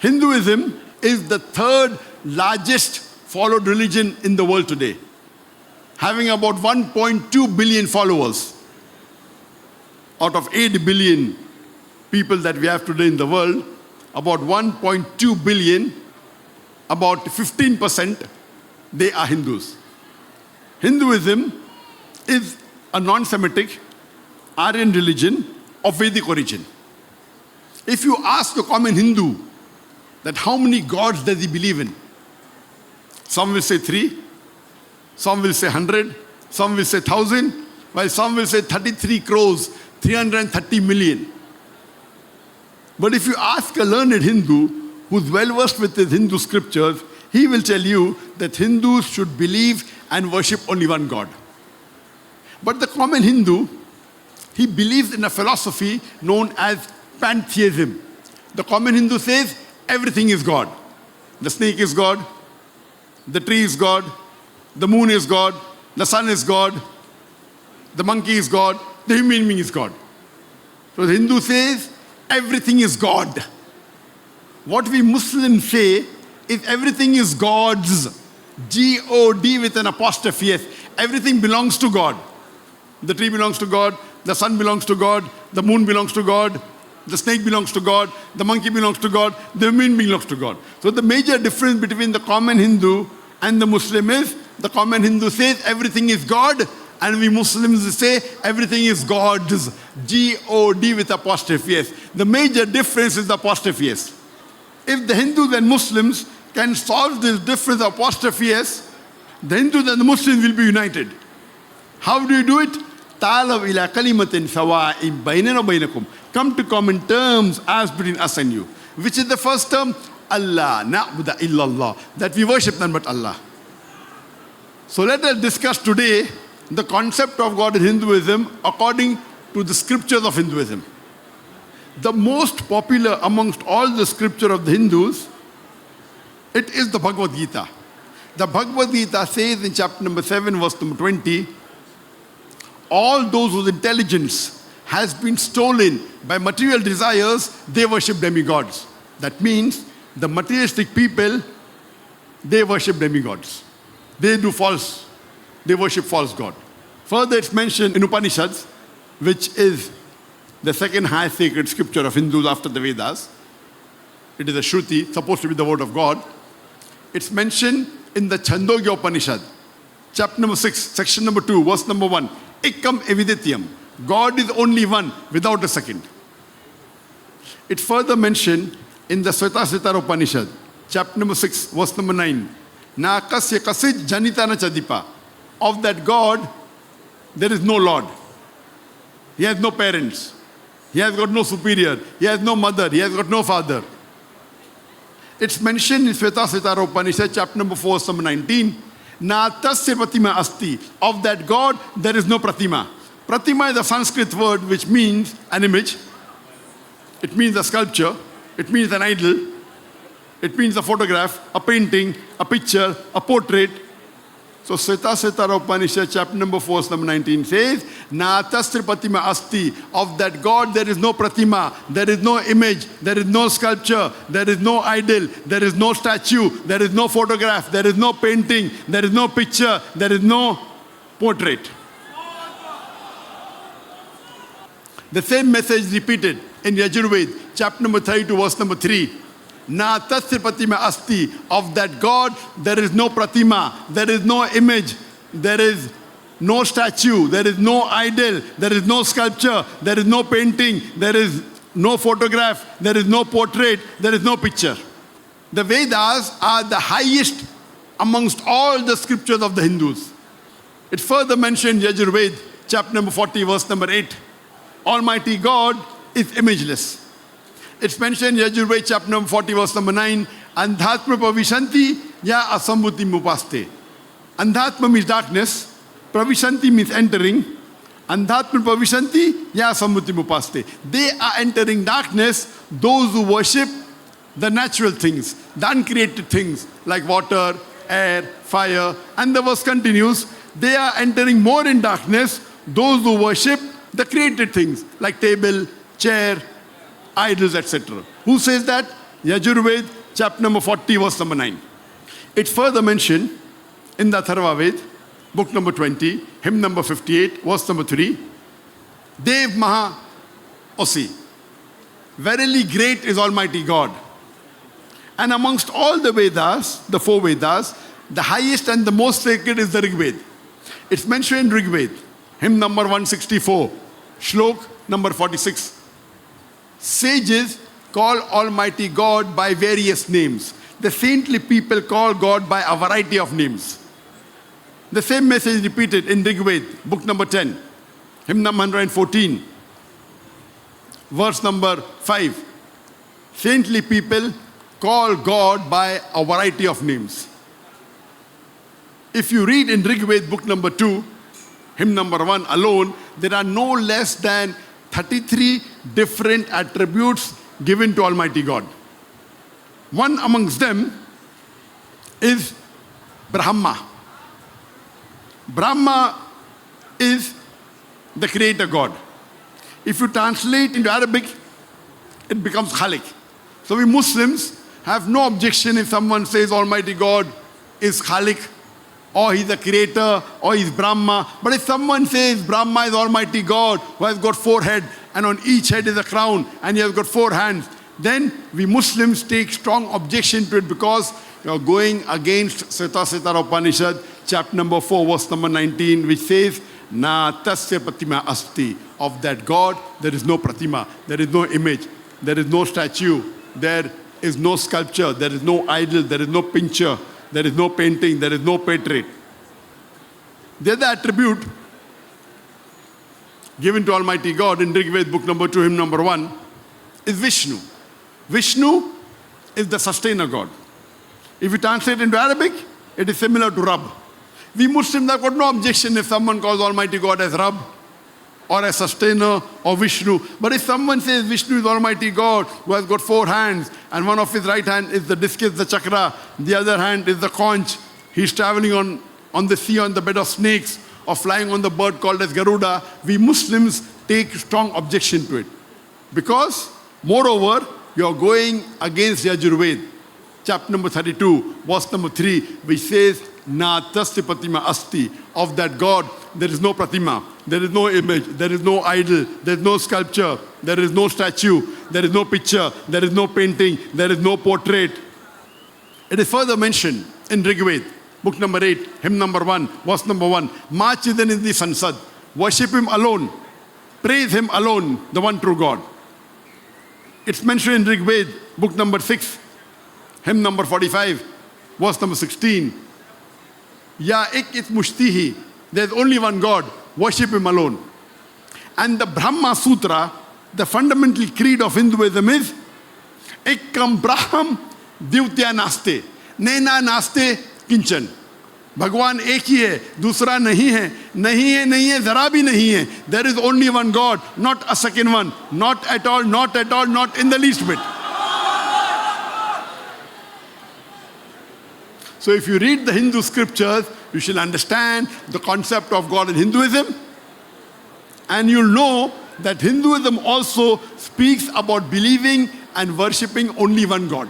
Hinduism is the third largest followed religion in the world today, having about 1.2 billion followers. Out of 8 billion people that we have today in the world, about 1.2 billion, about 15%, they are Hindus. Hinduism is a non-Semitic Aryan religion of Vedic origin. If you ask the common Hindu that how many gods does he believe in, some will say 3, some will say 100, some will say 1,000, while some will say 33 crores, 330 million. But if you ask a learned Hindu who's well versed with his Hindu scriptures, he will tell you that Hindus should believe and worship only one God. But the common Hindu, he believes in a philosophy known as pantheism. The common Hindu says everything is God. The snake is God, the tree is God, the moon is God, the sun is God, the monkey is God, the human being is God. So the Hindu says everything is God. What we Muslims say is everything is God's. G-O-D with an apostrophe S. Everything belongs to God. The tree belongs to God, the sun belongs to God, the moon belongs to God, the snake belongs to God, the monkey belongs to God, the human being belongs to God. So the major difference between the common Hindu and the Muslim is the common Hindu says everything is God, and we Muslims say everything is God's. G-O-D with apostrophe S. The major difference is the apostrophe S. If the Hindus and Muslims can solve this difference of apostrophe S, the Hindus and the Muslims will be united. How do you do it? Ta'alaw ila kalimatin sawa'in baynana wa baynakum. Come to common terms as between us and you. Which is the first term? Allah, na'budu illallah. That we worship none but Allah. So let us discuss today the concept of God in Hinduism according to the scriptures of Hinduism. The most popular amongst all the scripture of the Hindus, it is the Bhagavad Gita. The Bhagavad Gita says in chapter number 7, verse number 20, all those whose intelligence has been stolen by material desires, they worship demigods. That means the materialistic people, they worship demigods. They worship false God. Further, it's mentioned in Upanishads, which is the second highest sacred scripture of Hindus after the Vedas. It is a Shruti, supposed to be the word of God. It's mentioned in the Chandogya Upanishad, chapter number 6, section number 2, verse number 1. Ekam evidityam. God is only one, without a second. It's further mentioned in the Svetasvatara Upanishad, chapter number 6, verse number 9. Na kasya kasit janitana chadipa. Of that God, there is no Lord. He has no parents. He has got no superior. He has no mother. He has got no father. It's mentioned in Svetasvatara Upanishad, chapter number 4, verse number 19. Na tasya pratima asti. Of that God, there is no pratima. Pratima is a Sanskrit word which means an image. It means a sculpture. It means an idol. It means a photograph, a painting, a picture, a portrait. So Svetasvatara Upanishad, chapter number 4, verse number 19 says, Na tasya pratima asti. Of that God, there is no pratima, there is no image, there is no sculpture, there is no idol, there is no statue, there is no photograph, there is no painting, there is no picture, there is no portrait. The same message repeated in Yajurveda, chapter number 32, verse number 3. Na tasya pratima asti. Of that God, there is no pratima, there is no image, there is no statue, there is no idol, there is no sculpture, there is no painting, there is no photograph, there is no portrait, there is no picture. The Vedas are the highest amongst all the scriptures of the Hindus. It further mentioned Yajurveda, chapter number 40, verse number 8. Almighty God is imageless. It's mentioned in Yajurveda, chapter number 40, verse number 9. Andhatma pravishanti ya asambuti mupaste. Andhatma means darkness. Pravishanti means entering. Andhatma pravishanti ya asambuti mupaste. They are entering darkness, those who worship the natural things, the uncreated things like water, air, fire. And the verse continues, they are entering more in darkness, those who worship the created things like table, chair, idols, etc. Who says that? Yajurved, chapter number 40, verse number 9. It's further mentioned in the Atharva Ved, book number 20, hymn number 58, verse number 3. Dev Maha Osi. Verily great is Almighty God. And amongst all the Vedas, the 4 Vedas, the highest and the most sacred is the Rig Ved. It's mentioned in Rig Ved, hymn number 164, shlok number 46. Sages call Almighty God by various names. The saintly people call God by a variety of names. The same message is repeated in Rig Ved, book number 10, hymn number 114, verse number 5. Saintly people call God by a variety of names. If you read in Rig Ved, book number 2, hymn number 1 alone, there are no less than 33 different attributes given to Almighty God. One amongst them is Brahma. Brahma is the creator God. If you translate into Arabic, it becomes Khalik. So we Muslims have no objection if someone says Almighty God is Khalik, or he's the creator, or he's Brahma. But if someone says Brahma is Almighty God who has got 4 heads, and on each head is a crown, and he has got 4 hands, then we Muslims take strong objection to it, because you are going against Svetasvatara Upanishad, chapter number 4, verse number 19, which says, Na tasya pratima asti. Of that God, there is no pratima, there is no image, there is no statue, there is no sculpture, there is no idol, there is no pincher, there is no painting, there is no portrait. The other attribute given to Almighty God in Rig Ved, book number 2, hymn number 1, is Vishnu. Vishnu is the sustainer God. If you translate into Arabic, it is similar to Rabb. We Muslims have got no objection if someone calls Almighty God as Rabb, or as sustainer, or Vishnu. But if someone says Vishnu is Almighty God who has got 4 hands, and one of his right hand is the discus, the chakra, the other hand is the conch, he's traveling on the sea on the bed of snakes, or flying on the bird called as Garuda, we Muslims take strong objection to it. Because, moreover, you are going against Yajurved, chapter number 32, verse number 3, which says, Na tasya pratima asti. Of that God, there is no pratima, there is no image, there is no idol, there is no sculpture, there is no statue, there is no picture, there is no painting, there is no portrait. It is further mentioned in Rig Ved, book number 8, hymn number 1, verse number 1. Machidan in the Sansad. Worship him alone. Praise him alone, the one true God. It's mentioned in Rig Ved, book number 6, hymn number 45, verse number 16. Ya ek it mushtihi. There's only one God. Worship him alone. And the Brahma Sutra, the fundamental creed of Hinduism is Ekkam Braham Divtya Naste. Nena Naste Kinchan. भगवान एक ही है, दूसरा नहीं है, नहीं है, नहीं है, जरा भी नहीं है. There is only one God, not a second one, not at all, not at all, not in the least bit. So if you read the Hindu scriptures, you shall understand the concept of God in Hinduism, and you'll know that Hinduism also speaks about believing and worshipping only one God.